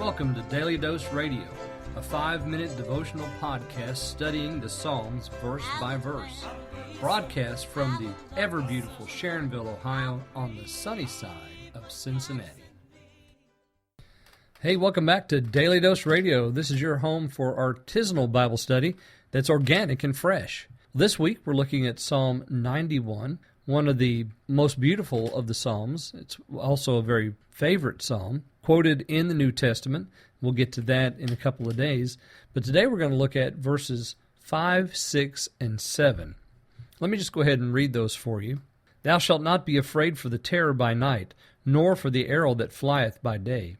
Welcome to Daily Dose Radio, a 5-minute devotional podcast studying the Psalms verse by verse. Broadcast from the ever-beautiful Sharonville, Ohio, on the sunny side of Cincinnati. Hey, welcome back to Daily Dose Radio. This is your home for artisanal Bible study that's organic and fresh. This week, we're looking at Psalm 91, one of the most beautiful of the Psalms. It's also a very favorite psalm, quoted in the New Testament. We'll get to that in a couple of days. But today we're going to look at verses 5, 6, and 7. Let me just go ahead and read those for you. Thou shalt not be afraid for the terror by night, nor for the arrow that flieth by day,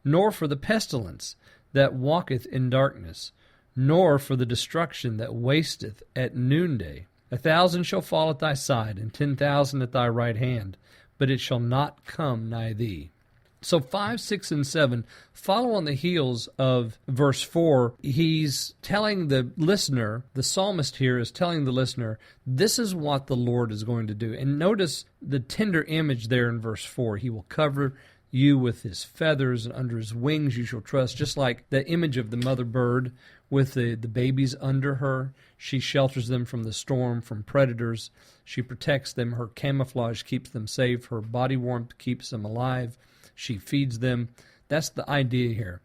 nor for the pestilence that walketh in darkness, nor for the destruction that wasteth at noonday. 1,000 shall fall at thy side, and 10,000 at thy right hand, but it shall not come nigh thee. So 5, 6, and 7 follow on the heels of verse 4. He's telling the listener, the psalmist here is telling the listener, this is what the Lord is going to do. And notice the tender image there in verse 4. He will cover you with his feathers, and under his wings you shall trust. Just like the image of the mother bird with the babies under her. She shelters them from the storm, from predators. She protects them. Her camouflage keeps them safe. Her body warmth keeps them alive. She feeds them. That's the idea here.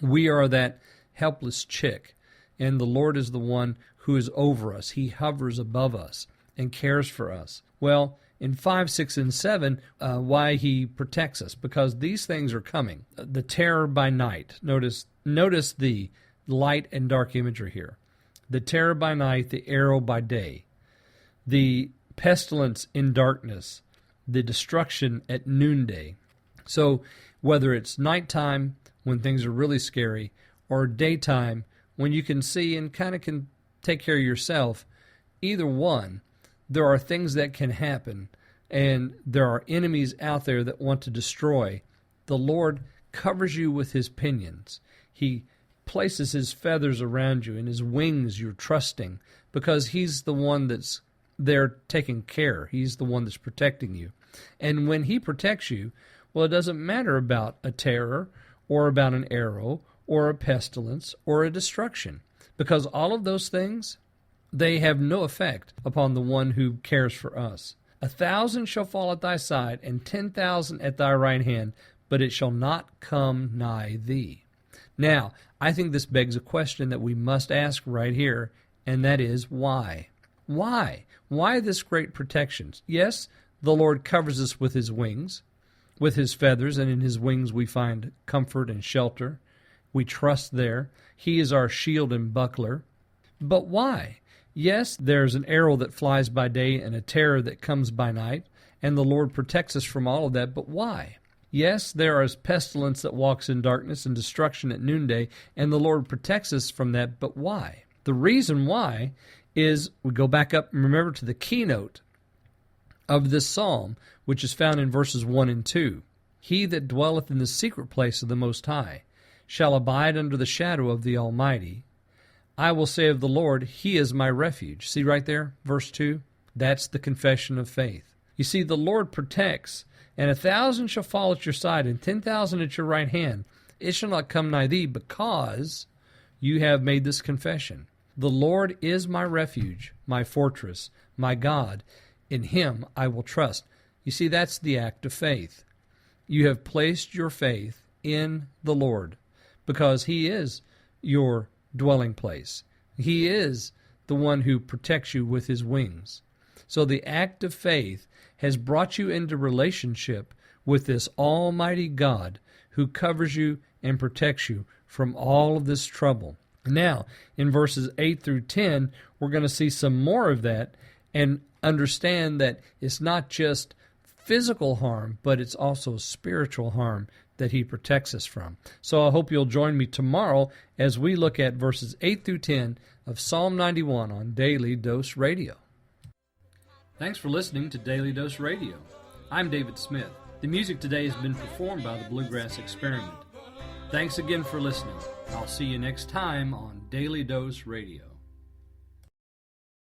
We are that helpless chick, and the Lord is the one who is over us. He hovers above us and cares for us. Well, in 5, 6, and 7, why he protects us, because these things are coming. The terror by night. Notice the light and dark imagery here. The terror by night, the arrow by day, the pestilence in darkness, the destruction at noonday. So whether it's nighttime when things are really scary, or daytime when you can see and kind of can take care of yourself, either one, there are things that can happen, and there are enemies out there that want to destroy. The Lord covers you with his pinions. He places his feathers around you, and his wings you're trusting, because he's the one that's there taking care. He's the one that's protecting you. And when he protects you, well, it doesn't matter about a terror or about an arrow or a pestilence or a destruction, because all of those things, they have no effect upon the one who cares for us. 1,000 shall fall at thy side, and 10,000 at thy right hand, but it shall not come nigh thee. Now, I think this begs a question that we must ask right here, and that is why? Why? Why this great protection? Yes, the Lord covers us with his wings, with his feathers, and in his wings we find comfort and shelter. We trust there. He is our shield and buckler. But why? Yes, there's an arrow that flies by day and a terror that comes by night, and the Lord protects us from all of that, but why? Yes, there is pestilence that walks in darkness and destruction at noonday, and the Lord protects us from that, but why? The reason why is, we go back up and remember to the keynote of this psalm, which is found in verses 1 and 2. He that dwelleth in the secret place of the Most High shall abide under the shadow of the Almighty. I will say of the Lord, he is my refuge. See right there, verse 2? That's the confession of faith. You see, the Lord protects, and 1,000 shall fall at your side, and 10,000 at your right hand. It shall not come nigh thee, because you have made this confession. The Lord is my refuge, my fortress, my God. In him I will trust. You see, that's the act of faith. You have placed your faith in the Lord, because he is your dwelling place. He is the one who protects you with his wings. So the act of faith has brought you into relationship with this almighty God who covers you and protects you from all of this trouble. Now, in verses 8 through 10, we're going to see some more of that and understand that it's not just physical harm, but it's also spiritual harm that he protects us from. So I hope you'll join me tomorrow as we look at verses 8 through 10 of Psalm 91 on Daily Dose Radio. Thanks for listening to Daily Dose Radio. I'm David Smith. The music today has been performed by the Bluegrass Experiment. Thanks again for listening. I'll see you next time on Daily Dose Radio.